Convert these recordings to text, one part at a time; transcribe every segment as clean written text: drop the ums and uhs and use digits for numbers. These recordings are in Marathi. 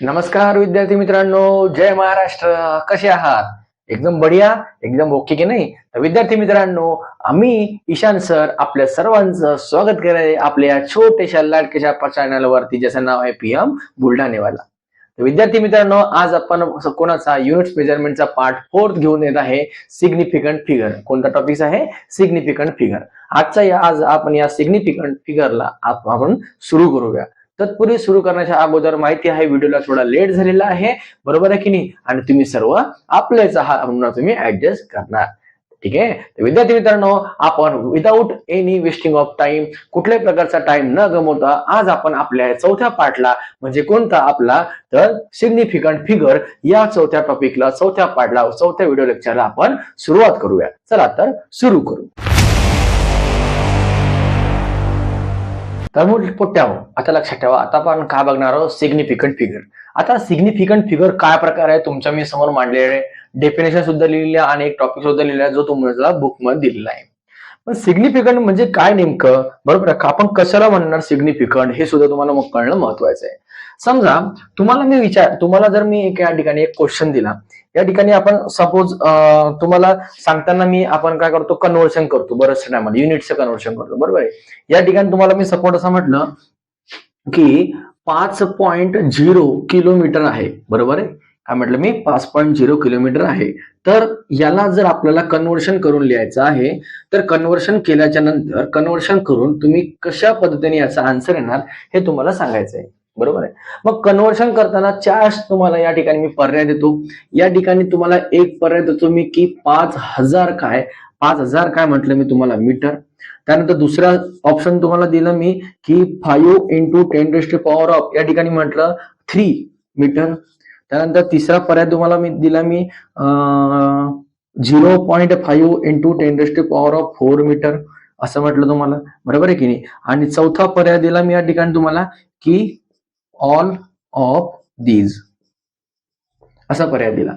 नमस्कार विद्यार्थी मित्रांनो, जय महाराष्ट्र. कसे आहात? एकदम बढिया, एकदम ओके की नाही? तर विद्यार्थी मित्रांनो, आम्ही ईशान सर आपल्या सर्वांचं स्वागत करत आहे आपल्या छोट्याशा लाडक्याशा चॅनलवरती, ज्याचं नाव आहे PM बुलढाणेवाला. तर विद्यार्थी मित्रांनो, आज आपण कोणाचा युनिट्स मेजरमेंटचा पार्ट 4 घेऊन येत आहे, सिग्निफिकंट फिगर. कोणता टॉपिक आहे? Significant figure. आज आपण या सिग्निफिकंट फिगरला आपण सुरू करूया. तत्पूर्वी सुरू करण्याच्या अगोदर माहिती आहे, व्हिडिओला थोडा लेट झालेला आहे, बरोबर आहे की नाही? आणि तुम्ही सर्व आपलेच आहात म्हणून तुम्ही ऍडजस्ट करणार. ठीक आहे. विद्यार्थी मित्रांनो, आपण without any wasting of time, कुठल्याही प्रकारचा टाइम न गमवता आज आपण आपल्या चौथ्या पार्टला, म्हणजे कोणता आपला, तर सिग्निफिकंट फिगर या चौथ्या टॉपिकला, चौथ्या पार्टला, चौथ्या व्हिडिओ लेक्चरला आपण सुरुवात करूया. चला तर सुरू करू. तर मग पोट्याहो, आता लक्षात ठेवा, आता आपण काय बघणार आहोत? Significant figure. आता सिग्निफिकंट फिगर काय प्रकार आहे तुमच्या मी समोर मांडलेले आहे, डेफिनेशन सुद्धा लिहिलेली आहे आणि एक टॉपिक सुद्धा लिहिलेला आहे, जो तुम्हाला बुक मध्ये दिलेला आहे. पण सिग्निफिकंट म्हणजे काय नेमकं, बरोबर आहे का? आपण कशाला म्हणणार सिग्निफिकंट, हे सुद्धा तुम्हाला मग कळणं महत्वाचं आहे. समजा तुम्हाला जर मी या ठिकाणी एक क्वेश्चन दिला, या ठिकाणी आपण सपोज तुम्हाला सांगताना आपण काय करतो, कन्व्हर्शन करतो, बरेचशा टायमाला युनिटचं कन्व्हर्शन करतो, बरोबर आहे. या ठिकाणी तुम्हाला मी सपोर्ट असं म्हटलं की 5.0 किलोमीटर आहे, बरोबर आहे. काय म्हटलं मी? 5.0 किलोमीटर आहे. तर याला जर आपल्याला कन्व्हर्शन करून लिहायचं आहे, तर कन्व्हर्शन केल्याच्या नंतर कन्व्हर्शन करून तुम्ही कशा पद्धतीने याचा आन्सर येणार हे तुम्हाला सांगायचं आहे, बरोबर आहे. मग कन्व्हर्शन करताना तुम्हाला या ठिकाणी मी पर्याय देतो. या ठिकाणी तुम्हाला एक पर्याय देतो मी की 5000 काय म्हटलं मी तुम्हाला मीटर. त्यानंतर दुसरा ऑप्शन तुम्हाला दिलं मी की 5 × 10⁻⁴ या ठिकाणी म्हटलं 3 मीटर. त्यानंतर तिसरा पर्याय तुम्हाला मी दिला 0.5 × 10⁻⁴ मीटर असं म्हटलं तुम्हाला, बरोबर आहे की नाही? आणि चौथा पर्याय दिला मी या ठिकाणी तुम्हाला की ऑल ऑफ दीज असा पर्याय दिला.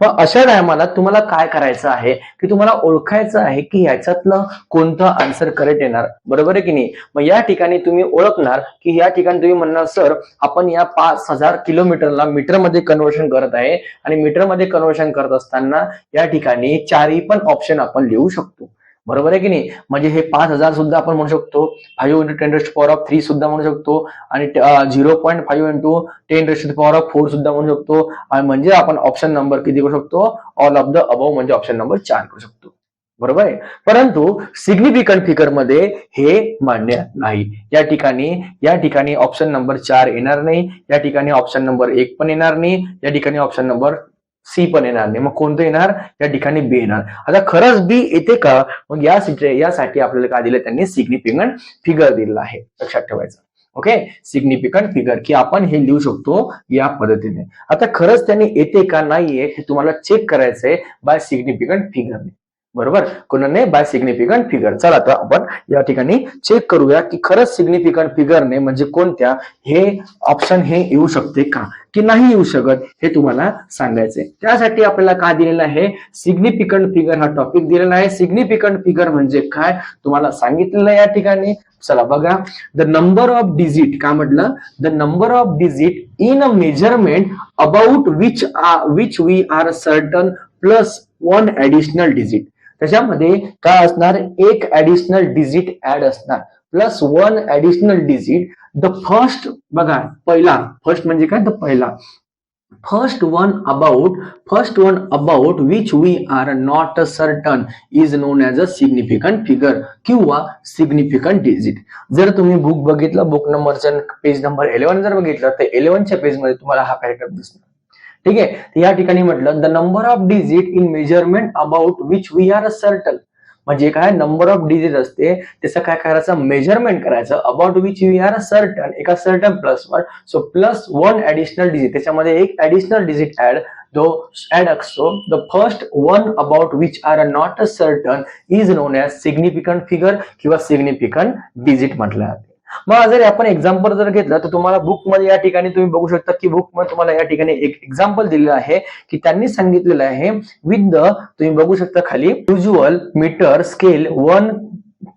मग अशा टायमाला तुम्हाला काय करायचं आहे की तुम्हाला ओळखायचं आहे की ह्याच्यातलं कोणतं आन्सर करेक्ट येणार, बरोबर आहे की नाही? मग या ठिकाणी तुम्ही ओळखणार की या ठिकाणी तुम्ही म्हणणार, सर आपण या 5000 किलोमीटरला मीटरमध्ये कन्व्हर्शन करत आहे आणि मीटरमध्ये कन्व्हर्शन करत असताना या ठिकाणी चारही पण ऑप्शन आपण लिहू शकतो, बरोबर आहे की नाही? म्हणजे हे 5000 सुद्धा आपण म्हणू शकतो, 5 × 10⁻³ सुद्धा म्हणू शकतो आणि 0.5 × 10⁻⁴ सुद्धा म्हणू शकतो. आणि म्हणजे आपण ऑप्शन नंबर किती करू शकतो? ऑल ऑफ द अबव, म्हणजे ऑप्शन नंबर 4 करू शकतो, बरोबर आहे. परंतु सिग्निफिकंट फिगर मध्ये हे मान्य नाही. या ठिकाणी ऑप्शन नंबर 4 येणार नाही, या ठिकाणी ऑप्शन नंबर 1 पण येणार नाही, या ठिकाणी ऑप्शन नंबर C पण येणार नाही. मग कोणतं येणार? या ठिकाणी B येणार. आता खरंच B येते का? मग यासाठी आपल्याला काय दिलं? त्यांनी सिग्निफिकंट फिगर दिलेला आहे, लक्षात ठेवायचं. ओके, सिग्निफिकंट फिगर की आपण हे लिहू शकतो या पद्धतीने. आता खरंच त्यांनी येते का नाहीये हे तुम्हाला चेक करायचंय बाय सिग्निफिकंट फिगरने, बरोबर? कोणाने? By significant figure. चला आता आपण या ठिकाणी चेक करूया की खरंच सिग्निफिकंट फिगरने म्हणजे कोणत्या हे ऑप्शन हे येऊ शकते का की नाही येऊ शकत हे तुम्हाला सांगायचंय. त्यासाठी आपल्याला काय दिलेलं आहे? सिग्निफिकंट फिगर हा टॉपिक दिलेला आहे. सिग्निफिकंट फिगर म्हणजे काय तुम्हाला सांगितलेलं या ठिकाणी. चला बघा, द नंबर ऑफ डिजिट, काय म्हटलं? The number of digit in a measurement about which we are certain plus 1 additional digit. त्याच्यामध्ये काय असणार? एक ऍडिशनल डिजिट ऍड असणार plus 1 additional digit. The first, बघा पहिला, फर्स्ट म्हणजे काय? द पहिला. First one about which we are not certain is known as a significant figure किंवा सिग्निफिकंट डिजिट. जर तुम्ही बुक बघितलं, बुक नंबरच्या पेज नंबर 11 जर बघितलं तर 11च्या पेजमध्ये तुम्हाला हा पॅराग्राफ दिसणार. ठीक आहे. तर या ठिकाणी म्हटलं the number of digit in measurement about which we are certain, म्हणजे काय? नंबर ऑफ डिजिट असते, त्याचं काय करायचं? मेजरमेंट करायचं. About which we are certain, एका certain plus 1, so plus 1 additional digit, त्याच्यामध्ये एक ऍडिशनल डिजिट ऍड असतो. The first one about which are not certain is known as significant figure किंवा सिग्निफिकंट डिजिट म्हटलं जाते. मग जर आपण एक्झाम्पल जर घेतलं तर तुम्हाला बुक मध्ये या ठिकाणी तुम्ही बघू शकता की बुक मध्ये तुम्हाला या ठिकाणी एक एक्झाम्पल दिलेलं आहे की त्यांनी सांगितलेलं आहे विथ द, तुम्ही बघू शकता खाली, usual metre scale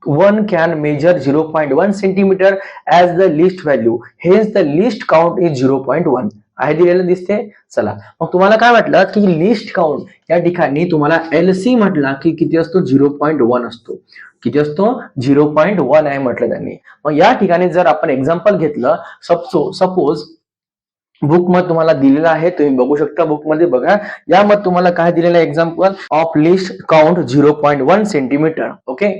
one can measure 0.1 centimeter as the least value, hence the least count is 0.1. आहे दिलेलं दिसते. चला मग तुम्हाला काय वाटलं की लिस्ट काउंट या ठिकाणी तुम्हाला LC म्हटला की किती असतो 0.1 असतो. किती असतो 0.1 आहे म्हटलं त्यांनी. मग या ठिकाणी जर आपण एक्झाम्पल घेतलं सपोज बुक मध्ये तुम्हाला दिलेलं आहे, तुम्ही बघू शकता बुक मध्ये बघा. यामध्ये तुम्हाला काय दिलेलं आहे example of least count 0.1 centimetre. Okay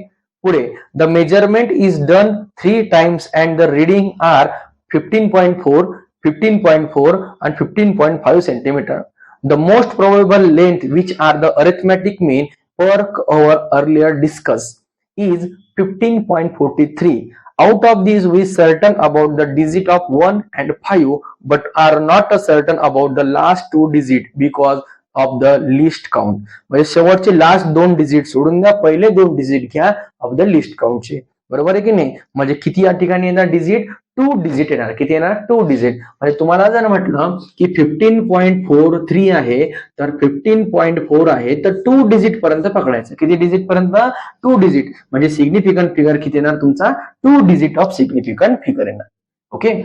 पुढे the measurement is done 3 times and the reading are 15.4 15.4 and 15.5 centimeter. The most probable length which are the arithmetic mean per our earlier discussed is 15.43. Out of these we certain about the digit of 1 and 5 but are not certain about the last 2 digit because of the least count. म्हणजे शेवटचे लास्ट 2 डिजिट सोडून द्या, पहिले 2 डिजिट घ्या ऑफ द लिस्ट काउंटचे. बरोबर आहे की नाही. म्हणजे किती या ठिकाणी येणार डिजिट 2 डिजिट येणार. किती येणार 2 डिजिट. म्हणजे तुम्हाला जर म्हटलं की 15.43 आहे तर 15.4 आहे तर 2 डिजिट पर्यंत पकडायचं. किती डिजिट पर्यंत 2 डिजिट. म्हणजे सिग्निफिकंट फिगर किती येणार तुमचा 2 डिजिट ऑफ सिग्निफिकंट फिगर येणार. ओके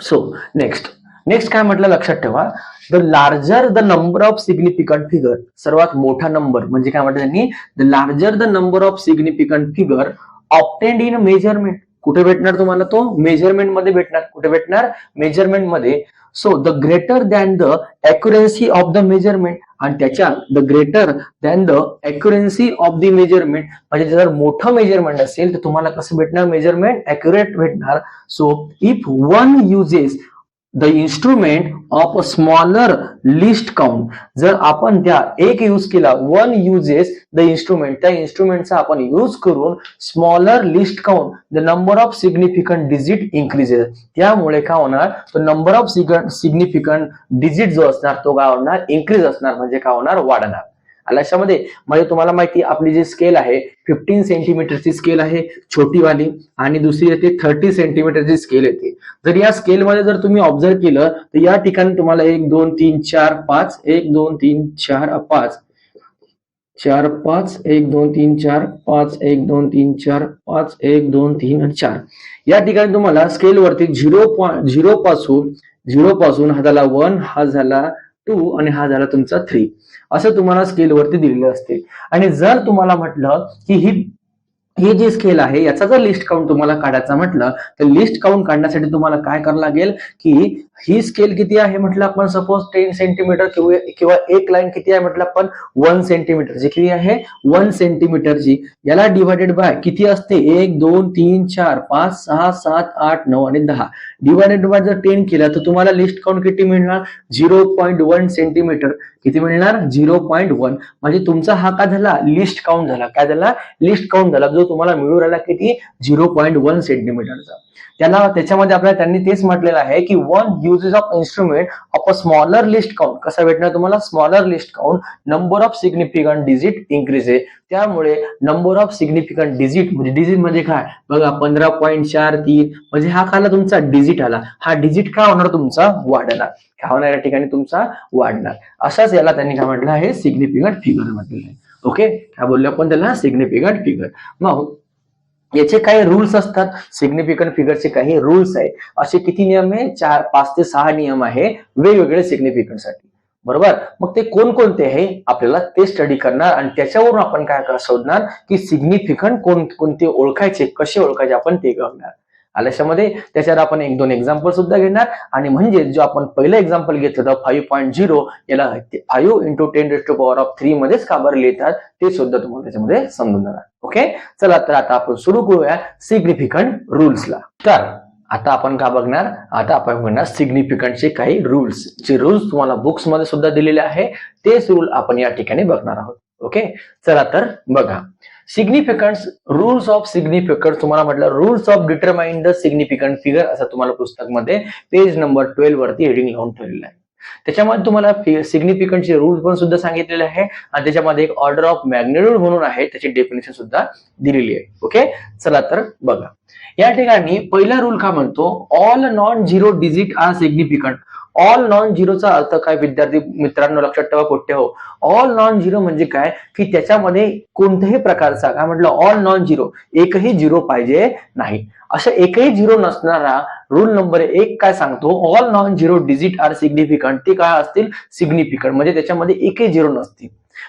सो नेक्स्ट काय म्हटलं लक्षात ठेवा. The larger the number of significant figure, सर्वात मोठा नंबर म्हणजे काय म्हटलं त्यांनी the larger the number of significant figure obtained in measurement. कुठे भेटणार तुम्हाला तो मेजरमेंट मध्ये भेटणार. कुठे भेटणार मेजरमेंट मध्ये. So the greater than the accuracy of the measurement. आणि त्याच्या the greater than the accuracy of the measurement म्हणजे जर मोठं मेजरमेंट असेल तर तुम्हाला कसं भेटणार मेजरमेंट अॅक्युरेट भेटणार. So if one uses the instrument of a smaller least count, जर आपण त्या एक यूज केला वन युजेस द इन्स्ट्रुमेंट, त्या इन्स्ट्रुमेंटचा आपण यूज करून smaller least count the number of significant digit increases. त्यामुळे काय होणार तो नंबर ऑफ सिग्निफिकंट डिजिट जो असणार तो काय होणार इन्क्रीज असणार. म्हणजे काय होणार वाढणार. लक्षामध्ये म्हणजे तुम्हाला माहिती आपली जी स्केल आहे 15 सेंटीमीटरची स्केल आहे छोटी वाली आणि दुसरी येते 30 सेंटीमीटरची स्केल येते. जर या स्केल मध्ये जर तुम्ही ऑब्झर्व केलं तर या ठिकाणी तुम्हाला 1 2 3 4 5 1 2 3 4 5 4 5 1 2 3 4 5 1 2 3 4 5 1 2 3 आणि 4 या ठिकाणी तुम्हाला स्केल वरती 0 पासून हा झाला 1 हा झाला 2 आणि हा झाला तुमचा 3 असं तुम्हाला स्केल वरती दिलेलं असते. आणि जर तुम्हाला म्हटलं की ही जी स्केल आहे याचा जर लिस्ट काउंट तुम्हाला काढायचा म्हटलं तर लिस्ट काउंट काढण्यासाठी तुम्हाला काय करावं लागेल की ही स्केल किती आहे म्हटलं आपण सपोज 10 सेंटीमीटर किंवा एक लाईन किती आहे म्हटलं आपण 1 सेंटीमीटरची. किती आहे 1 सेंटीमीटरची. याला डिवायडेड बाय किती असते 1 2 3 4 5 6 7 8 9 आणि 10 डिवायडेड बाय जर 10 केला तर तुम्हाला लिस्ट काउंट किती मिळणार 0.1 सेंटीमीटर. किती मिळणार 0.1. म्हणजे तुमचा हा काय झाला लिस्ट काउंट झाला. काय झाला लिस्ट काउंट झाला जो तुम्हाला मिळू राहिला किती 0.1 सेंटीमीटरचा. त्याच्यामध्ये आपल्याला त्यांनी तेच म्हटलेलं आहे की one uses of instrument of a smaller least count. कसा भेटणार तुम्हाला smaller least count number of significant digit increase आहे. त्यामुळे नंबर ऑफ सिग्निफिकंट डिजिट म्हणजे काय बघा 15.43 म्हणजे हा खाला तुमचा डिजिट आला. हा डिजिट काय होणार तुमचा वाढणार. काय होणार या ठिकाणी तुमचा वाढणार. अशाच याला त्यांनी काय म्हटलं आहे सिग्निफिकंट फिगर म्हटलेलं आहे. ओके काय बोललो आपण त्याला सिग्निफिकंट फिगर. मग याचे काही रूल्स असतात. सिग्निफिकंट फिगरचे काही रूल्स आहे. असे किती नियम आहे 5 ते 6 नियम आहे वेगवेगळे सिग्निफिकंट साठी. बरोबर. मग ते कोणकोणते आहे आपल्याला ते स्टडी करणार आणि त्याच्यावरून आपण काय शोधणार की सिग्निफिकंट कोणते ओळखायचे कसे ओळखायचे आपण ते करणार. आल्याशामध्ये त्याच्यावर आपण 1-2 एक्झाम्पल सुद्धा घेणार आणि म्हणजे जो आपण पहिलं एक्झाम्पल घेतलं होतं 5.0 याला 5 × 10⁻³ मध्येच का बरं लिहितात ते सुद्धा तुम्हाला त्याच्यामध्ये समजून जाणार. ओके चला तर आता आपण सुरू करूया सिग्निफिकंट रूल्सला. तर आता आपण का बघणार आता आपण बघणार सिग्निफिकंटचे काही रूल्स. जे रूल्स तुम्हाला बुक्स मध्ये सुद्धा दिलेले आहे तेच रूल आपण या ठिकाणी बघणार आहोत. ओके चला तर बघा सिग्निफिकन्स रूल्स ऑफ सिग्निफिकन्स. तुम्हाला म्हटलं rules of determine the significant figure असं तुम्हाला पुस्तकमध्ये पेज नंबर 12 वरती हेडिंग लावून ठेवलेलं आहे. त्याच्यामध्ये तुम्हाला सिग्निफिकंटचे रूल्स पण सुद्धा सांगितलेले आहे आणि त्याच्यामध्ये एक ऑर्डर ऑफ मॅग्निट्यूड म्हणून आहे त्याची डेफिनेशन सुद्धा दिलेली आहे. ओके चला तर बघा या ठिकाणी पहिला रूल का म्हणतो all non zero digit are significant. All non झिरोचा अर्थ काय विद्यार्थी मित्रांनो लक्षात ठेवा कुठे हो. ऑल नॉन झिरो म्हणजे काय की त्याच्यामध्ये कोणत्याही प्रकारचा काय म्हटलं ऑल नॉन झिरो एकही झिरो पाहिजे नाही. अशा एकही झिरो नसणारा रूल नंबर 1 काय सांगतो all non zero digit are significant. ते काय असतील सिग्निफिकंट म्हणजे त्याच्यामध्ये एकही झिरो नसतील.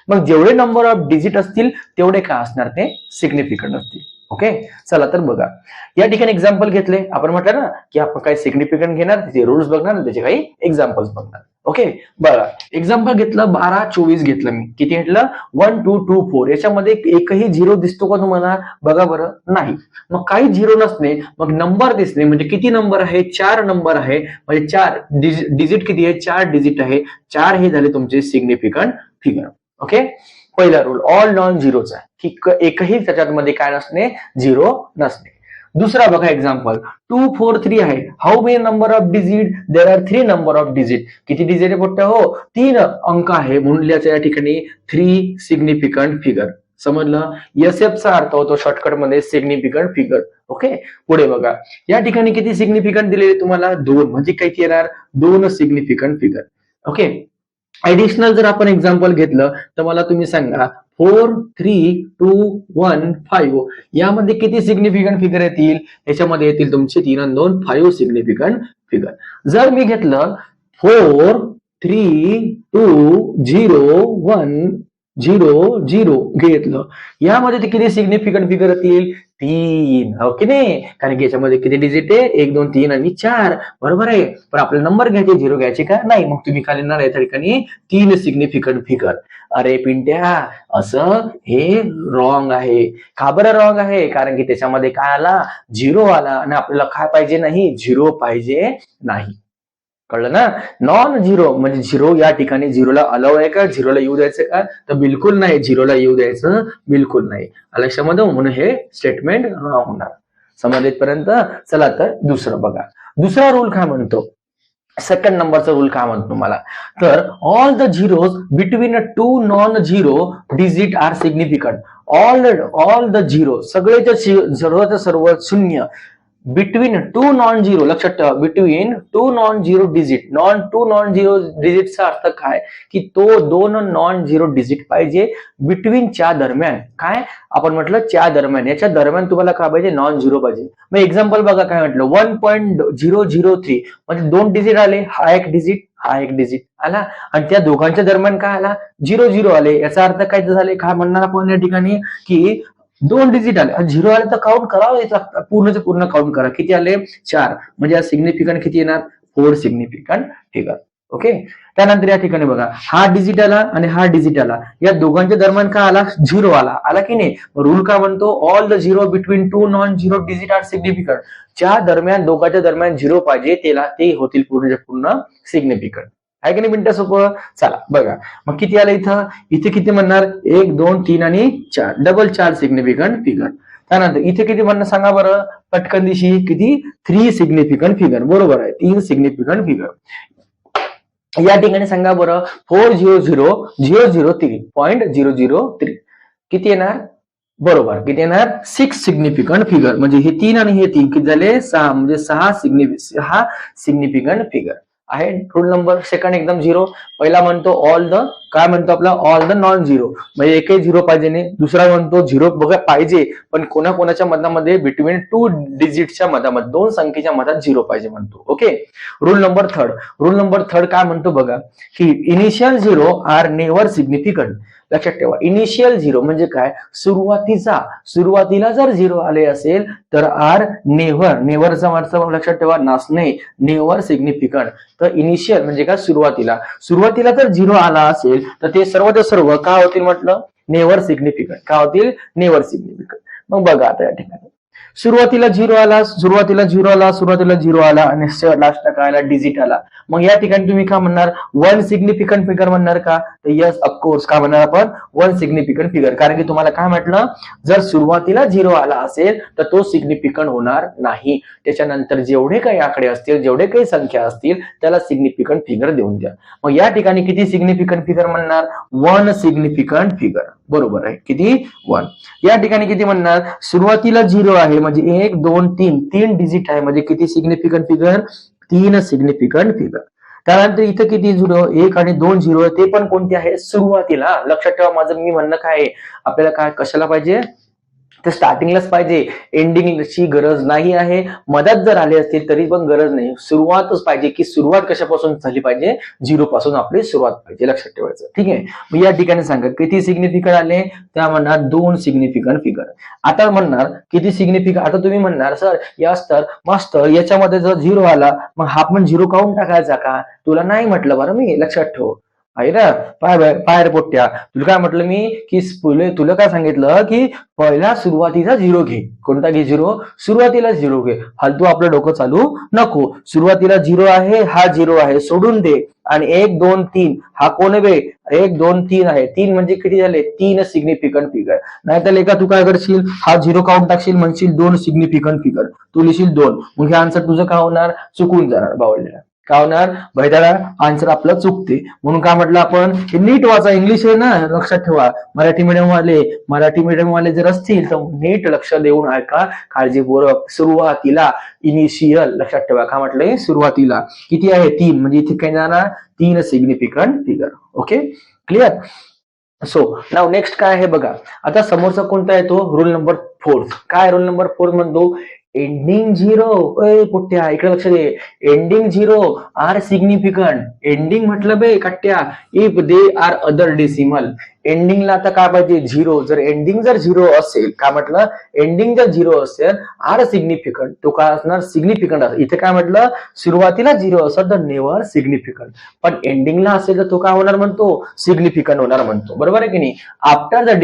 मग जेवढे नंबर ऑफ डिजिट असतील तेवढे काय असणार ते सिग्निफिकंट असतील. ओके चला तर बघा या ठिकाणी एक्झाम्पल घेतले आपण म्हटलं ना की आपण काही सिग्निफिकंट घेणार त्याचे रूल्स बघणार त्याचे काही एक्झाम्पल्स बघणार. ओके बघा एक्झाम्पल घेतलं 12 24 घेतलं मी किती घेतलं 1 2 2 4 याच्यामध्ये एकही झिरो दिसतो का तुम्हाला बघा बरं नाही. मग काही झिरो नसणे मग नंबर दिसणे म्हणजे किती नंबर आहे 4 नंबर आहे म्हणजे 4 डिजिट किती आहे 4 डिजिट आहे 4 हे झाले तुमचे सिग्निफिकंट फिगर. ओके पहिला रूल ऑल नॉन झिरोचा की एकही त्याच्यामध्ये काय नसणे झिरो नसणे. दुसरा बघा एक्झाम्पल 2 4 3 आहे how many number of digit there are 3 number of digit. किती डिजिट आहे पोट्टे हो 3 अंक आहे म्हणून या ठिकाणी 3 सिग्निफिकंट फिगर. समजलं SF चा अर्थ होतो शॉर्टकट मध्ये सिग्निफिकंट फिगर. ओके पुढे बघा या ठिकाणी किती सिग्निफिकंट दिलेले तुम्हाला 2 म्हणजे काय येणार 2 सिग्निफिकंट फिगर. ओके ऍडिशनल जर आपण एक्झाम्पल घेतलं तर मला तुम्ही सांगा 4 3 2 1 5 यामध्ये किती सिग्निफिकंट फिगर येतील याच्यामध्ये येतील तुमचे 3 आणि 2 5 सिग्निफिकंट फिगर. जर मी घेतलं 4 3 2 0 1 0 0 घेतलं यामध्ये किती सिग्निफिकंट फिगर येतील 3 हो की नाही कारण की याच्यामध्ये किती डिजिट आहे 1 2 3 आणि 4 बरोबर आहे. पण आपले नंबर घ्यायचे झिरो घ्यायचे का नाही मग तुम्ही काय लिहिणार या ठिकाणी 3 सिग्निफिकंट फिगर. अरे पिंट्या असं हे रॉंग आहे. का बरं रॉंग आहे कारण की त्याच्यामध्ये काय आला झिरो आला आणि आपल्याला काय पाहिजे नाही झिरो पाहिजे नाही. कळलं ना नॉन झिरो म्हणजे झिरो या ठिकाणी झिरोला अलाव आहे का झिरोला येऊ द्यायचं का तर बिलकुल नाही झिरोला येऊ द्यायचं बिलकुल नाही. लक्षामध्ये म्हणून हे स्टेटमेंट रॉंग होणार. समजपर्यंत चला तर दुसरं बघा दुसरा रूल काय म्हणतो सेकंड नंबरचा रूल काय म्हणतो मला तर all the zeros between 2 non zero digit are significant. All the zero सगळेच्या सर्व शून्य बिटवीन 2 नॉन झिरो लक्षात ठेवा between 2 non zero digit 2 non zero डिजिटचा अर्थ काय की तो 2 नॉन झिरो डिजिट पाहिजे बिटवीन च्या दरम्यान काय आपण म्हटलं च्या दरम्यान याच्या दरम्यान तुम्हाला काय पाहिजे नॉन झिरो पाहिजे. मग एक्झाम्पल बघा काय म्हटलं 1.003 म्हणजे 2 डिजिट आले हा एक डिजिट आला आणि त्या दोघांच्या दरम्यान काय आला 0 आले. याचा अर्थ काय झाले काय म्हणणार आपण या ठिकाणी की 2 डिजिट आले 0 आले तर काउंट करावं पूर्णचे पूर्ण काउंट करा किती आले 4 म्हणजे सिग्निफिकंट किती येणार 4 सिग्निफिकंट फिगर. ओके त्यानंतर या ठिकाणी बघा हा डिजिट आला आणि हा डिजिट आला या दोघांच्या दरम्यान काय आला 0 आला की नाही. रूल काय म्हणतो all the zero between 2 non zero digit are significant. च्या दरम्यान दोघांच्या दरम्यान 0 पाहिजे त्याला ते होतील पूर्ण सिग्निफिकंट आहे की नाही मिनिटं सोपं. चला बघा मग किती आलं इथे किती म्हणणार 1 2 3 आणि 4 डबल 4 सिग्निफिकंट फिगर. त्यानंतर इथे किती म्हणणं सांगा बरं पटकन दिशी किती 3 सिग्निफिकंट फिगर बरोबर आहे 3 सिग्निफिकंट फिगर. या ठिकाणी सांगा बरं 400.003 किती येणार बरोबर किती येणार 6 सिग्निफिकंट फिगर म्हणजे हे 3 आणि हे 3 किती झाले 6 म्हणजे 6 सिग्निफिकंट फिगर आहे. रूल नंबर सेकंड एकदम झिरो. पहिला म्हणतो ऑल द काय म्हणतो आपला ऑल द नॉन झिरो म्हणजे एकही झिरो पाहिजे नाही. दुसरा म्हणतो झिरो बघा पाहिजे पण कोणाच्या मधामध्ये बिटवीन 2 डिजिटच्या मधामध्ये 2 संख्येच्या मधात झिरो पाहिजे म्हणतो. ओके रूल नंबर थर्ड काय म्हणतो बघा की initial zero are never significant. लक्षात ठेवा इनिशियल झिरो म्हणजे काय सुरुवातीला जर झिरो आले असेल तर आर नेव्हरचा अर्थ लक्षात ठेवा नसणे नेव्हर सिग्निफिकंट. तर इनिशियल म्हणजे काय सुरुवातीला जर झिरो आला असेल तर ते सर्व काय होतील म्हटलं नेव्हर सिग्निफिकंट काय होतील नेव्हर सिग्निफिकंट. मग बघा आता या ठिकाणी सुरुवातीला झिरो आला आणि लास्टला काय आला डिजिट आला. मग या ठिकाणी तुम्ही काय म्हणणार 1 सिग्निफिकंट फिगर म्हणणार का तर यस ऑफकोर्स काय म्हणणार आपण 1 सिग्निफिकंट फिगर. कारण की तुम्हाला काय म्हटलं जर सुरुवातीला झिरो आला असेल तर तो सिग्निफिकंट होणार नाही. त्याच्यानंतर जेवढे काही आकडे असतील जेवढे काही संख्या असतील त्याला सिग्निफिकंट फिगर देऊन द्या. मग या ठिकाणी किती सिग्निफिकंट फिगर म्हणणार 1 सिग्निफिकंट फिगर बरोबर आहे किती 1. या ठिकाणी किती म्हणणार सुरुवातीला झिरो आहे म्हणजे 1 2 3 डिजिट आहे म्हणजे किती सिग्निफिकंट फिगर 3 सिग्निफिकंट फिगर. त्यानंतर इथं किती झिरो, 1 आणि 2 झिरो, ते पण कोणते आहे, सुरुवातीला. लक्षात ठेवा माझं मी म्हणणं काय आहे, आपल्याला काय कशाला पाहिजे, तर स्टार्टिंगलाच पाहिजे, एंडिंगची गरज नाही आहे. मधात जर आले असतील तरी पण गरज नाही, सुरुवातच पाहिजे. की सुरुवात कशापासून झाली पाहिजे, झिरो पासून आपली सुरुवात पाहिजे, लक्षात ठेवायचं. ठीक आहे, मग या ठिकाणी सांगा किती सिग्निफिकंट आले, त्या म्हणणार 2 सिग्निफिकंट फिगर. आता म्हणणार किती सिग्निफिकंट, आता तुम्ही म्हणणार सर यास तर मस्त याच्यामध्ये जर झिरो आला मग हा पण झिरो काऊन टाकायचा का, तुला नाही म्हटलं बरं मी, लक्षात ठेव. आहे ना, पाय रे पोट्ट्या, तुला काय म्हटलं मी, की तुला काय सांगितलं की पहिला सुरुवातीचा झिरो घे. कोणता घे झिरो, सुरुवातीला झिरो घे. फालतू आपलं डोकं चालू नको. सुरुवातीला झिरो आहे, हा झिरो आहे, सोडून दे. आणि 1 2 3 हा कोण बे, 1 2 3 आहे. 3 म्हणजे किती झाले, 3 सिग्निफिकंट फिगर. नाहीतर लेका तू काय करशील, हा झिरो काउंट टाकशील, म्हणशील 2 सिग्निफिकंट फिगर, तू लिहिशील 2. मग हे आन्सर तुझं काय होणार, चुकून जाणार बावळलेला. काय होणार, भैदाळा आन्सर आपलं चुकते. म्हणून काय म्हटलं आपण, नीट वाचा, इंग्लिश आहे ना, लक्षात ठेवा. मराठी मीडियम वाले जर असतील तर नीट लक्ष देऊन ऐका, काळजीपूर्वक. सुरुवातीला, इनिशियल, लक्षात ठेवा. काय म्हटलंय, सुरुवातीला किती आहे, 3, म्हणजे इथे काय जाणार, 3 significant figure. Okay, clear. So now next काय आहे बघा. आता समोरचा कोणता आहे, तो रूल नंबर 4. काय रूल नंबर 4 म्हणतो, एंडिंग झिरो. पुट्ट्या इकडे लक्ष दे, ending zero are significant. Ending म्हटलं बे कट्ट्या, if they are other decimal. एंडिंगला आता काय पाहिजे, झिरो. जर एंडिंग जर झिरो असेल, काय म्हटलं, एंडिंग जर झिरो असेल, आर सिग्निफिकंट, तो काय असणार, सिग्निफिकंट. इथे काय म्हटलं, सुरुवातीला झिरो असेल तर नेव्हर सिग्निफिकंट, पण एंडिंगला असेल तर तो काय होणार म्हणतो, सिग्निफिकंट होणार म्हणतो. बरोबर आहे की नाही. आफ्टर द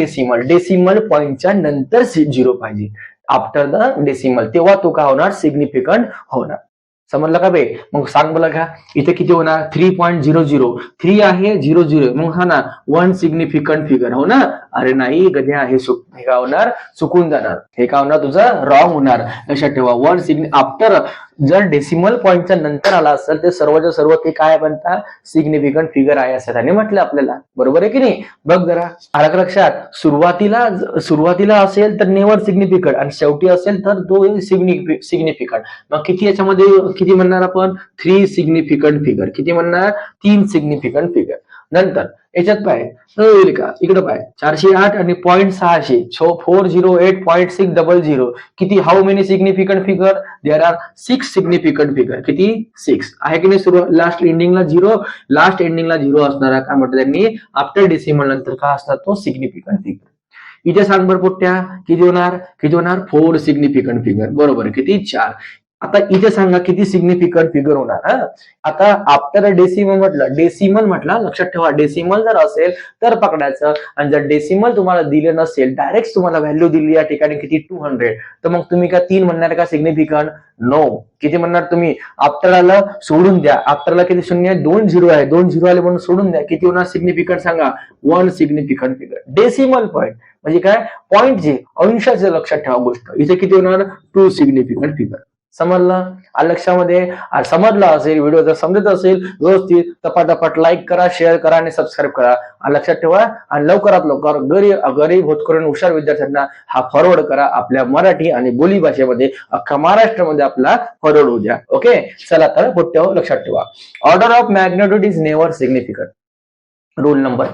डेसिमल पॉईंटच्या नंतर झिरो पाहिजे, आफ्टर द डेसिमल, तेव्हा तो काय होणार, सिग्निफिकंट होणार. समजलं का बे. मग सांग मला का, इथे किती होणार, 3.00. 3 आहे, 00, मग हा ना 1 सिग्निफिकंट फिगर, हो ना. अरे नाही गद्या, हे काय होणार, चुकून जाणार. हे काय होणार, तुझं रॉंग होणार. लक्षात ठेवा, 1 आफ्टर जर डेसिमल पॉईंटच्या नंतर आला असेल तर सर्वच्या सर्व ते काय बनतात, सिग्निफिकंट फिगर आहे असं त्याने म्हटलं आपल्याला. बरोबर आहे की नाही. बघ जरा आलं लक्षात, सुरुवातीला असेल तर नेव्हर सिग्निफिकंट, आणि शेवटी असेल तर तो सिग्निफिकंट. मग किती याच्यामध्ये किती म्हणणार आपण, 3 सिग्निफिकंट फिगर. किती म्हणणार, 3 सिग्निफिकंट फिगर. नंतर याच्यात पाय होईल का, इकडे पाय 408 आणि 0.600, 408.600. किती, how many significant figure, there are 6 significant figure. किती, 6 आहे की नाही. लास्ट एंडिंगला झिरो असणार. काय म्हटलं त्यांनी, आफ्टर डेसिमल नंतर काय असणार, तो सिग्निफिकंट फिगर. इथे सांग बरं पोट्ट्या, किती होणार, 4 सिग्निफिकंट फिगर. बरोबर, किती, 4. आता इथे सांगा किती सिग्निफिकंट फिगर होणार. आता आफ्टर डेसिमल म्हटलं, लक्षात ठेवा, डेसिमल जर असेल तर पकडायचं, आणि जर डेसिमल तुम्हाला दिलं नसेल, डायरेक्ट तुम्हाला व्हॅल्यू दिली या ठिकाणी किती, 200, तर मग तुम्ही का 3 म्हणणार का सिग्निफिकंट, नो. किती म्हणणार तुम्ही, आफ्टर आलं सोडून द्या, आफ्टरला किती शून्य, 2 झिरो आहे, 2 झिरो आले म्हणून सोडून द्या. किती होणार सिग्निफिकंट सांगा, 1 सिग्निफिकंट फिगर. डेसिमल पॉईंट म्हणजे काय, पॉईंट जे अंशाचे, लक्षात ठेवा गोष्ट. इथे किती होणार, 2 सिग्निफिकंट फिगर. समजलं, लक्षामध्ये समजलं असेल, व्हिडिओ जर समजत असेल व्यवस्थित, तपाटापट लाईक करा, शेअर करा आणि सबस्क्राईब करा. लक्षात ठेवा, आणि लवकरात लवकर गरीब होतकरून हुशार विद्यार्थ्यांना हा फॉरवर्ड करा. आपल्या मराठी आणि बोली भाषेमध्ये अख्खा महाराष्ट्रामध्ये आपला फॉरवर्ड होऊ द्या. ओके, चला तर पोट्ट्यावर लक्षात ठेवा, order of magnitude is never significant. Rule number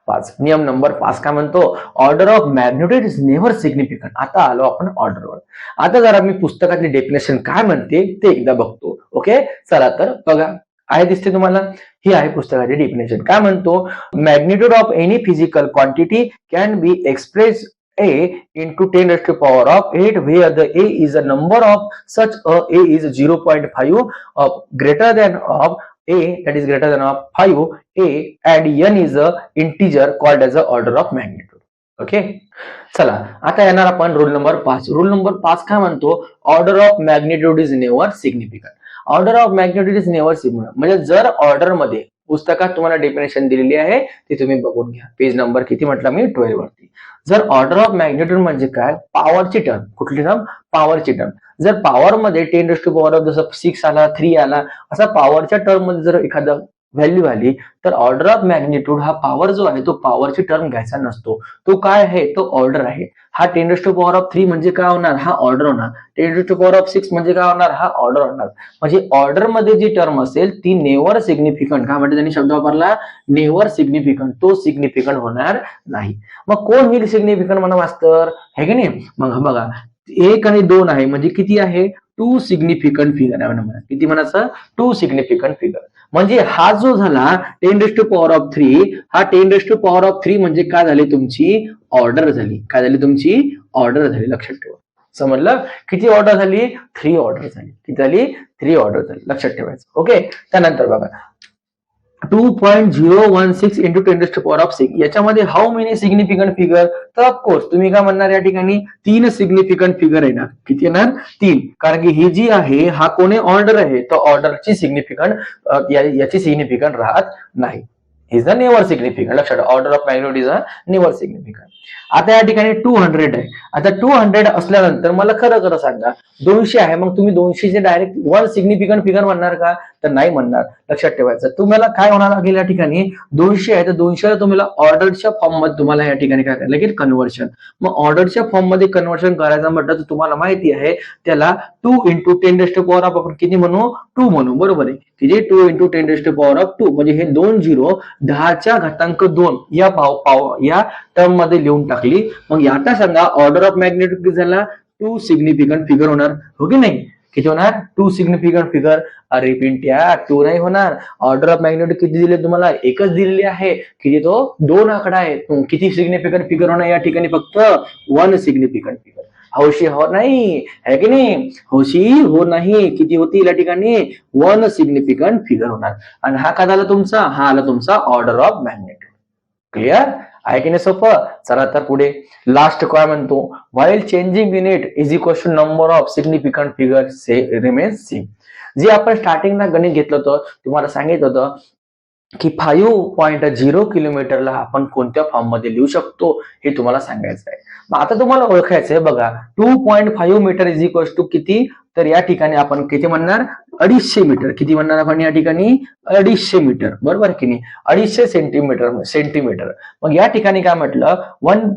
5. नियम नंबर 5 काय म्हणतो, order of magnitude is never significant. आता आलो आपण ऑर्डरवर. आता जरा मी पुस्तकातली डेफिनेशन काय म्हणते ते एकदा बघतो. ओके, चला तर बघा, आहे दिसते तुम्हाला, ही आहे पुस्तकाची डेफिनेशन. काय म्हणतो, magnitude of any physical quantity can be express A into 10 raised to power of 8 where the A is a number of such a is 0.5 of greater than of A, that is greater than of 5A, and n is a integer called as a order of magnitude. Okay, चला आता येणार आपण रूल नंबर 5. रूल नंबर 5 काय म्हणतो, order of magnitude is never significant. Order of magnitude is never significant म्हणजे जर ऑर्डर मध्ये पुस्तकात तुम्हाला डेफिनेशन दिलेली आहे ती तुम्ही बघून घ्या. पेज नंबर किती म्हटलं मी, 12 वरती. जर ऑर्डर ऑफ मॅग्निट्यूड म्हणजे काय, पॉवरची टर्म. कुठली टर्म, पॉवरची टर्म. जर पॉवर मध्ये 10 raised to power of जसं 6 आला, 3 आला, असा पॉवरच्या टर्म मध्ये जर एखादा व्हॅल्यू आली तर ऑर्डर ऑफ मॅग्निट्यूड हा पॉवर जो आहे तो पॉवरची टर्म घ्यायचा नसतो. तो काय आहे, तो ऑर्डर आहे. हा 10⁻³ म्हणजे काय होणार, हा ऑर्डर होणार. 10⁻6 म्हणजे काय होणार, हा ऑर्डर होणार. म्हणजे ऑर्डर मध्ये जी टर्म असेल ती नेव्हर सिग्निफिकंट, काय म्हणजे त्यांनी शब्द वापरला, नेव्हर सिग्निफिकंट, तो सिग्निफिकंट होणार नाही. मग कोण होईल सिग्निफिकंट म्हणा मास्तर, हे की नाही. मग बघा 1 आणि 2 आहे म्हणजे किती आहे, 2 सिग्निफिकंट फिगर आहे म्हणा. किती म्हणायचं, 2 सिग्निफिकंट फिगर. म्हणजे हा जो झाला 10⁻³ हा 10⁻³ म्हणजे काय झाली, तुमची ऑर्डर झाली. काय झाली, तुमची ऑर्डर झाली. लक्षात ठेवा. समजलं. किती ऑर्डर झाली, 3 ऑर्डर झाली. किती झाली, 3 ऑर्डर झाली. लक्षात ठेवायचं. ओके. त्यानंतर बघा 2.016 इंटू 10⁻6 याच्यामध्ये हाऊ मेनी सिग्निफिकंट फिगर. तर ऑफकोर्स तुम्ही काय म्हणणार, या ठिकाणी 3 सिग्निफिकंट फिगर येणार. किती येणार, 3. कारण की ही जी आहे हा कोणी ऑर्डर आहे, तर ऑर्डरची सिग्निफिकंट याची सिग्निफिकंट राहत नाही. Is the never significant. लक्षात, order of magnitude is a never significant. आता या ठिकाणी 200 आहे. आता 200 असल्यानंतर मला खरं खरं सांगा, 200 आहे, मग तुम्ही 200 डायरेक्ट 1 सिग्निफिकंट फिगर म्हणणार का, तर नाही म्हणणार. लक्षात ठेवायचं. तुम्हाला काय होणार लागेल, या ठिकाणी 200 आहे तर 200 तुम्हाला ऑर्डरच्या फॉर्म मध्ये तुम्हाला या ठिकाणी काय करायला लागेल, कन्व्हर्शन. मग ऑर्डरच्या फॉर्म मध्ये कन्व्हर्शन करायचं म्हटलं तर तुम्हाला माहिती आहे त्याला 2 इंटू 10⁻⁴ आपण किती म्हणू, 2 म्हणू. बरोबर आहे. किती, 2 इंटू 10⁻², म्हणजे हे 2 झिरो 10⁻², या टर्म मध्ये लिहून टाकली. मग आता सांगा ऑर्डर ऑफ मॅग्निट्यूड किती झाला, 2 सिग्निफिकंट फिगर होणार. हो की नाही. किती होणार, 2 सिग्निफिकंट फिगर. अरे पिंट्या 2 नाही होणार. ऑर्डर ऑफ मॅग्निट्यूड किती दिले तुम्हाला, एकच दिलेली आहे. किती, तो 2 आकडा आहे. किती सिग्निफिकंट फिगर होणार या ठिकाणी, फक्त 1 सिग्निफिकंट फिगर. हौशी हो नाही, है की नाही, हौशी हो नाही. किती होती या ठिकाणी, 1 सिग्निफिकंट फिगर होणार. आणि हा काय झाला तुमचा, हा आला तुमचा ऑर्डर ऑफ मॅग्निट्यूड. क्लिअर आहे की नाही, सोपं. चला तर पुढे लास्ट काय म्हणतो, while changing unit is equal to number of significant figure remains same. जे आपण स्टार्टिंगला गणित घेतलं होतं, तुम्हाला सांगितलं होतं की 5.0 किलोमीटरला आपण कोणत्या फॉर्म मध्ये लिहू शकतो हे तुम्हाला सांगायचं आहे. मग आता तुम्हाला ओळखायचं आहे बघा, 2.5 मीटर इज इक्वल टू किती, तर या ठिकाणी आपण किती म्हणणार, 250 मीटर. किती म्हणणार आपण या ठिकाणी, 250 मीटर. बरोबर की नाही, 250 सेंटीमीटर. मग या ठिकाणी काय म्हटलं,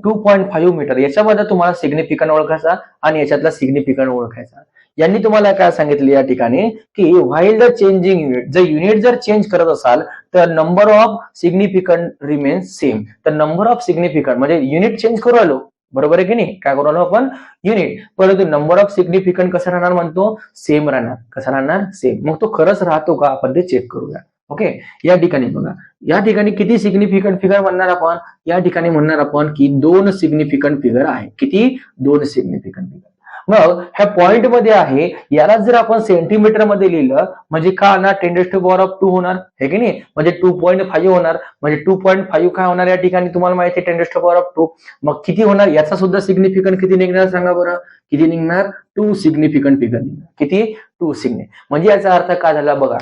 2.5 मीटर. याच्यामध्ये तुम्हाला सिग्निफिकंट ओळखायचा आणि याच्यातला सिग्निफिकंट ओळखायचा. यांनी तुम्हाला काय सांगितलं या ठिकाणी, की व्हाईल द चेंजिंग युनिट, जर युनिट जर चेंज करत असाल तर number of significant remains same. तर नंबर ऑफ सिग्निफिकंट म्हणजे युनिट चेंज करू आलो, बरोबर आहे की नाही, काय करू आलो आपण, युनिट. परंतु नंबर ऑफ सिग्निफिकंट कसं राहणार म्हणतो, सेम राहणार. कसं राहणार, सेम. मग तो खरंच राहतो का, आपण ते चेक करूया. ओके. या ठिकाणी बघा, या ठिकाणी किती सिग्निफिकंट फिगर म्हणणार आपण, या ठिकाणी म्हणणार आपण की 2 सिग्निफिकंट फिगर आहे. किती, 2 सिग्निफिकंट फिगर. मग ह्या पॉइंट मध्ये आहे, याला जर आपण सेंटीमीटर मध्ये लिहिलं म्हणजे काय होणार, 10⁻² होणार, हे की नाही. म्हणजे 2.5 होणार. म्हणजे 2.5 काय होणार या ठिकाणी, तुम्हाला माहिती आहे 10⁻². मग किती होणार, याचा सुद्धा सिग्निफिकंट किती निघणार सांगा बरं, किती निघणार, 2 सिग्निफिकंट फिगर निघणार. किती, 2 सिग्निफिकंट. म्हणजे याचा अर्थ काय झाला बघा,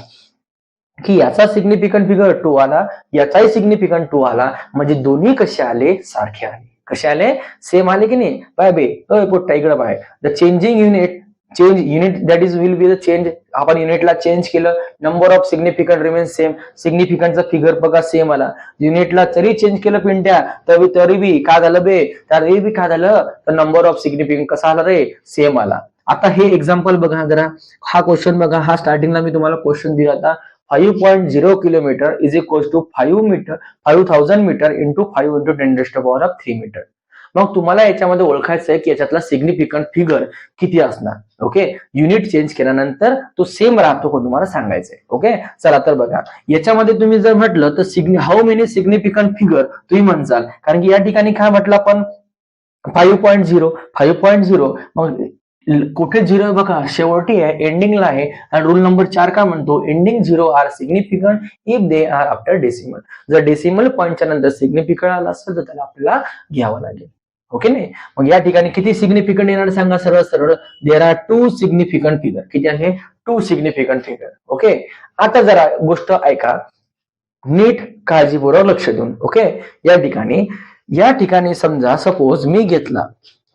की याचा सिग्निफिकंट फिगर 2 आला, याचाही सिग्निफिकंट 2 आला. म्हणजे दोन्ही कसे आले, सारखे आले. कसे आले, सेम आले की नाही. बाय बे पोट्टा इकडे by, the changing unit that is will be the change. आपण युनिटला चेंज केलं, number of significant remains same. सिग्निफिकंटचा फिगर बघा सेम आला. युनिटला तरी चेंज केलं पिंट्या तरी बी काय झालं बे, तरी बी काय झालं, तर नंबर ऑफ सिग्निफिकंट कसा आला रे, सेम आला. आता हे एक्झाम्पल बघा जरा, हा क्वेश्चन बघा, हा स्टार्टिंगला मी तुम्हाला क्वेश्चन दिला होता. 5.0 kilometre is equal to 5000 metre into 5 into 10⁻³ metre. मग तुम्हाला याच्यामध्ये ओळखायचं आहे की याच्यातला सिग्निफिकंट फिगर किती असणार. ओके. युनिट चेंज केल्यानंतर तो सेम राहतो का तुम्हाला सांगायचंय. ओके. चला तर बघा, याच्यामध्ये तुम्ही जर म्हटलं तर हाऊ मेनी सिग्निफिकंट फिगर तुम्ही म्हणसाल, कारण की या ठिकाणी काय म्हटलं आपण, 5.0. मग कुठे 0 बघा, शेवटी आहे, एंडिंगला आहे. आणि रूल नंबर 4 काय म्हणतो, ending 0 are significant if they are after decimal. जर डेसिमल पॉईंटच्या नंतर सिग्निफिकंट आला असेल तर त्याला आपल्याला घ्यावं लागेल. ओके नाही. मग या ठिकाणी किती सिग्निफिकंट येणार सांगा, सरळ सरळ, देर आर 2 सिग्निफिकंट फिगर. किती आहे, 2 सिग्निफिकंट फिगर. ओके. आता जरा गोष्ट ऐका, नीट काळजीपूर्वक लक्ष देऊन. ओके. या ठिकाणी समजा सपोज मी घेतला,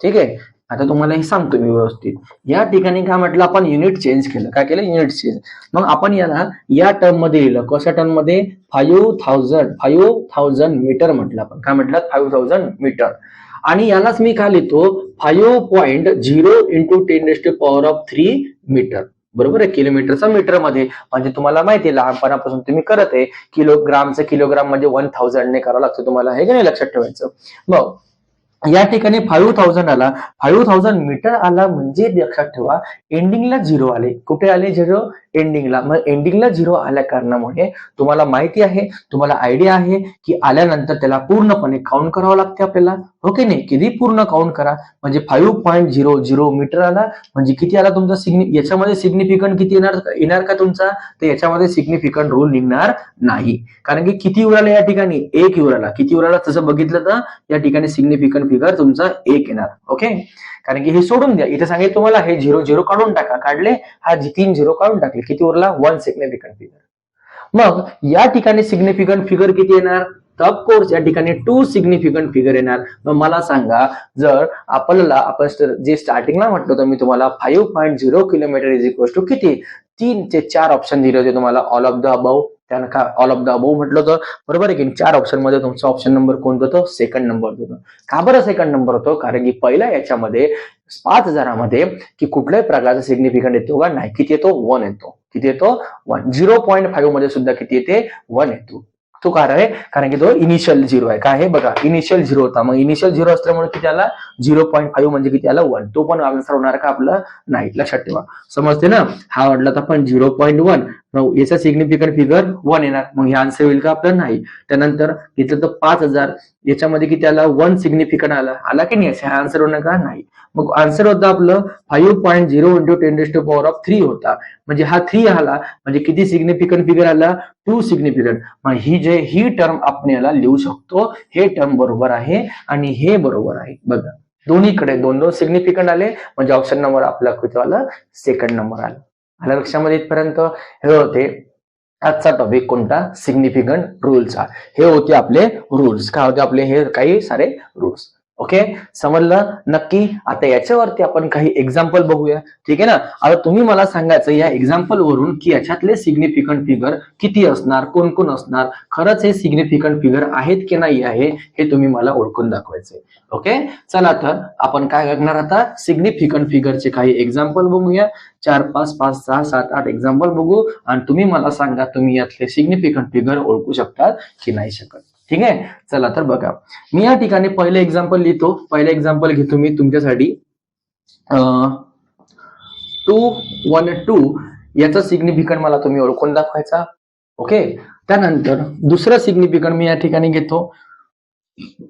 ठीक आहे, आता तुम्हाला हे सांगतो मी व्यवस्थित. या ठिकाणी काय म्हटलं आपण, युनिट चेंज केलं. काय केलं? Unit change. मग आपण याला या टर्म मध्ये लिहिलं. कशा टर्म मध्ये? 5000 मीटर म्हटलं आपण. काय म्हटलं? 5000 मीटर. आणि यालाच मी काय लिहितो? 5.0 इंटू 10⁻³ मीटर. बरोबर आहे? किलोमीटरचा मीटर मध्ये. म्हणजे तुम्हाला माहिती आहे लहानपणापासून तुम्ही करत आहे, किलोग्रामचं किलोग्राम म्हणजे 1000 ने करावं लागतं तुम्हाला, हे की नाही लक्षात ठेवायचं. मग या ठिकाणी 5000 आला, 5000 मीटर आला म्हणजे लक्षात ठेवा एंडिंगला झिरो आले. कुठे आले? झिरो एंडिंगला. मग एंडिंगला झिरो आल्या कारणामुळे तुम्हाला माहिती आहे, तुम्हाला आयडिया आहे की आल्यानंतर त्याला पूर्णपणे काउंट करावं लागते आपल्याला. ओके नाही? किती पूर्ण काउंट करा. म्हणजे 5.00 मीटर आला म्हणजे किती आला तुमचा याच्यामध्ये सिग्निफिकंट किती येणार का तुमचा? तर याच्यामध्ये सिग्निफिकंट रूल निघणार नाही. कारण की किती उराला या ठिकाणी? 1 उराला. किती उराला तसं बघितलं तर या ठिकाणी सिग्निफिकंट फिगर तुमचा 1 येणार. ओके. कारण की हे सोडून द्या. इथे सांगितलं तुम्हाला हे 0 काढून टाका. काढले, हा 3 0 काढून टाकले. किती उरला? 1 सिग्निफिकंट फिगर. मग या ठिकाणी सिग्निफिकंट फिगर किती येणार? तर ऑफकोर्स या ठिकाणी 2 सिग्निफिकंट फिगर येणार. मग मला सांगा, जर आपण जे स्टार्टिंगला म्हटलं होतं मी तुम्हाला 5.0 किलोमीटर इज इक्वल टू किती? 3 ते 4 ऑप्शन दिले होते तुम्हाला. All of the above. त्यानं का ऑल ऑफ द अबव म्हटलं होतं. बरोबर आहे की 4 ऑप्शन मध्ये तुमचा ऑप्शन नंबर कोणतं होतं? सेकंड नंबर होतं. का बरं सेकंड नंबर होतो? कारण की पहिल्या याच्यामध्ये 5000 मध्ये की कुठल्याही प्रकारचा सिग्निफिकंट येतो का? नाही. किती येतो? 1 येतो. किती येतो? 1. 0.5 मध्ये सुद्धा किती येते? 1 येतो. तो काय आहे? कारण की तो इनिशियल झिरो आहे. काय आहे बघा? इनिशियल झिरो होता. मग इनिशियल झिरो असल्यामुळे किती आला? 0.5 म्हणजे किती आला? 1. तो पण आन्सर होणार का आपलं? नाही. लक्षात ठेवा. समजते ना? हा म्हटलं तर आपण 0.1. मग याचा सिग्निफिकंट फिगर 1 येणार. मग हे आन्सर होईल का आपलं? नाही. त्यानंतर घेतलं तर 5000. याच्यामध्ये किती आला? 1 सिग्निफिकंट आला की नाही? हा आन्सर होणार का? नाही. मग आन्सर होतं आपलं 5.0 इंटू 10⁻³ होता. म्हणजे हा 3 आला म्हणजे किती सिग्निफिकंट फिगर आला? 2 सिग्निफिकंट. मग ही टर्म आपण याला लिहू शकतो. हे टर्म बरोबर आहे आणि हे बरोबर आहे. बघा दोन्हीकडे 2 सिग्निफिकंट आले म्हणजे ऑप्शन नंबर आपला किती आला? सेकंड नंबर आला. आला लक्षामध्ये इथपर्यंत? हे होते आजचा टॉपिक कोणता? सिग्निफिकंट रूल्सचा. हे होते आपले रूल्स. काय होते आपले? हे काही सारे रूल्स. ओके, समजलं नक्की? आता याच्यावरती आपण काही एक्झाम्पल बघूया. ठीक आहे ना? आता तुम्ही मला सांगायचं या एक्झाम्पल वरून की याच्यातले सिग्निफिकंट फिगर किती असणार, कोण कोण असणार, खरंच हे सिग्निफिकंट फिगर आहेत की नाही आहे हे तुम्ही मला ओळखून दाखवायचे. ओके, चला तर आपण काय करणार आता? सिग्निफिकंट फिगरचे काही एक्झाम्पल बघूया. 4 5 5 6 7 8 एक्झाम्पल बघू आणि तुम्ही मला सांगा तुम्ही यातले सिग्निफिकंट फिगर ओळखू शकता की नाही शकत. ठीक आहे, चला तर बघा. मी या ठिकाणी पहिले एक्झाम्पल लिहितो. पहिले एक्झाम्पल घेतो मी तुमच्यासाठी. 212 याचा सिग्निफिकंट मला तुम्ही ओळखून दाखवायचा. ओके, त्यानंतर दुसरा सिग्निफिकंट मी या ठिकाणी घेतो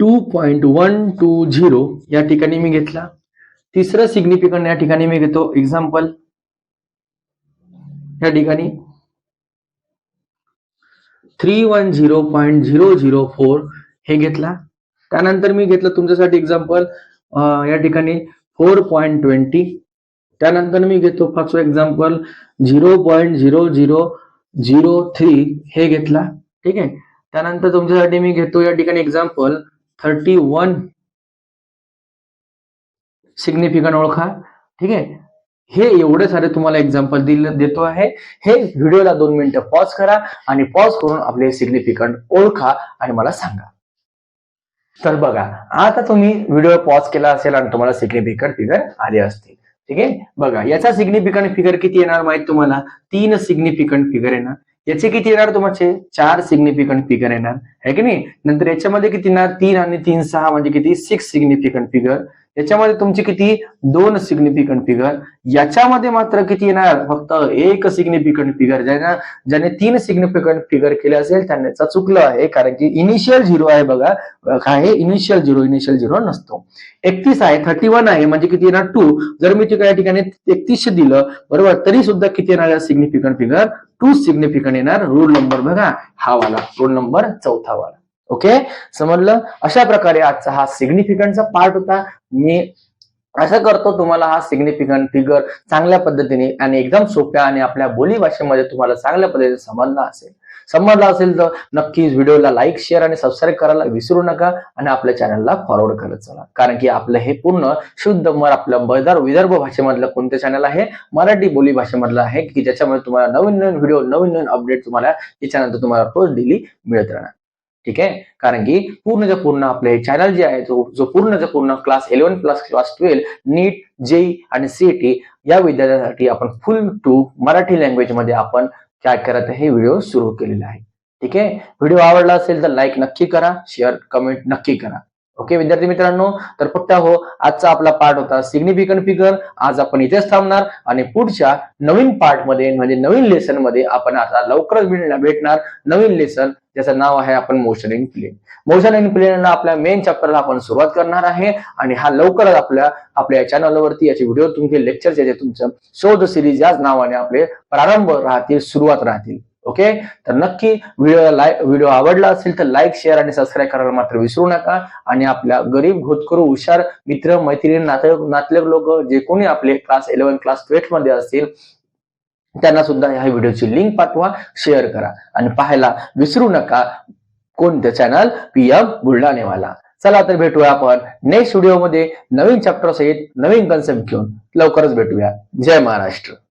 2.120 या ठिकाणी मी घेतला. तिसरं सिग्निफिकंट या ठिकाणी मी घेतो एक्झाम्पल या ठिकाणी 310.004 हे घेतला. त्यानंतर मी घेतलं तुमच्यासाठी एक्झाम्पल या ठिकाणी 4.20. त्यानंतर मी घेतो पाचवं एक्झाम्पल 0.0003 हे घेतला. ठीक आहे, त्यानंतर तुमच्यासाठी मी घेतो या ठिकाणी एक्झाम्पल 31 सिग्निफिकंट ओळखा. ठीक आहे, हे एवढे सारे तुम्हाला एक्झाम्पल देतो आहे. हे व्हिडिओला 2 मिनिटं पॉज करा आणि पॉज करून आपले सिग्निफिकंट ओळखा आणि मला सांगा. तर बघा, आता तुम्ही व्हिडिओ पॉज केला असेल आणि तुम्हाला सिग्निफिकंट फिगर आले असतील. ठीक आहे, बघा याचा सिग्निफिकंट फिगर किती येणार माहित तुम्हाला? 3 सिग्निफिकंट फिगर येणार. याचे किती येणार तुमचे? 4 सिग्निफिकंट फिगर येणार आहे की नाही? नंतर याच्यामध्ये किती येणार? 3 आणि 3 6 म्हणजे किती? 6 सिग्निफिकंट फिगर. याच्यामध्ये तुमची किती? 2 सिग्निफिकंट फिगर. याच्यामध्ये मात्र किती येणार? फक्त 1 सिग्निफिकंट फिगर. ज्याने 3 सिग्निफिकंट फिगर केले असेल त्यांचा चुकलं आहे, कारण की इनिशियल झिरो आहे. बघा काय आहे? इनिशियल झिरो नसतो. 31 आहे, 31 आहे म्हणजे किती येणार? 2. जर मी या ठिकाणी 31 दिलं बरोबर तरी सुद्धा किती येणार सिग्निफिकंट फिगर? 2 सिग्निफिकंट येणार. रूल नंबर बघा हा वाला, रूल नंबर 4था वाला. ओके, समजलं? अशा प्रकारे आजचा हा सिग्निफिकंटचा पार्ट होता. मी असं करतो तुम्हाला हा सिग्निफिकंट फिगर चांगल्या पद्धतीने आणि एकदम सोप्या आणि आपल्या बोली भाषेमध्ये तुम्हाला चांगल्या पद्धतीने समजला असेल. समजला असेल तर नक्कीच व्हिडिओला लाईक, शेअर आणि सबस्क्राईब करायला विसरू नका आणि आपल्या चॅनलला फॉरवर्ड करत चला, कारण की आपलं हे पूर्ण शुद्ध आपलं विदर्भ भाषेमधलं कोणतं चॅनल आहे, मराठी बोली भाषेमधलं आहे, की ज्याच्यामध्ये तुम्हाला नवीन नवीन व्हिडिओ, नवीन नवीन अपडेट तुम्हाला याच्यानंतर तुम्हाला रोज डेली मिळत राहणार. ठीक आहे, कारण की पूर्णच्या पूर्ण आपले चॅनल जे आहे जो पूर्णच्या पूर्ण क्लास 11 प्लस क्लास 12 नीट, जेई आणि सीईटी या विद्यार्थ्यांसाठी आपण फुल टू मराठी लँग्वेज मध्ये आपण काय करत हे व्हिडिओ सुरू केलेला आहे. ठीक आहे, व्हिडिओ आवडला असेल तर लाईक नक्की करा, शेअर कमेंट नक्की करा. ओके विद्यार्थी मित्रांनो, तर फक्त हो आजचा आपला पार्ट होता सिग्निफिकंट फिगर. आज आपण इथेच थांबणार आणि पुढच्या नवीन पार्ट मध्ये म्हणजे नवीन लेसन मध्ये आपण आता लवकरच भेटणार नवीन लेसन, ज्याचं नाव आहे आपण motion in plane. Motion in plane आपल्या मेन चॅप्टरला आपण सुरुवात करणार आहे आणि हा लवकरच आपल्या चॅनलवरती याचे व्हिडिओ, तुमचे लेक्चर जे तुमचं शोध सिरीज याच नावाने आपले प्रारंभ राहतील, सुरुवात राहतील. ओके, तर नक्की व्हिडिओ आवडला असेल तर लाईक, शेअर आणि सबस्क्राईब करायला मात्र विसरू नका. आणि आपल्या गरीब, घोतकरू, हुशार मित्र, मैत्रिणी, नातलग लोक जे कोणी आपले क्लास 11 क्लास 12 मध्ये असतील त्यांना सुद्धा ह्या व्हिडिओची लिंक पाठवा, शेअर करा आणि पाहायला विसरू नका कोणतं चॅनल PM बुलढाणेवाला. चला तर भेटूया आपण नेक्स्ट व्हिडिओमध्ये नवीन चॅप्टर सहित नवीन कन्सेप्ट घेऊन. लवकरच भेटूया. जय महाराष्ट्र.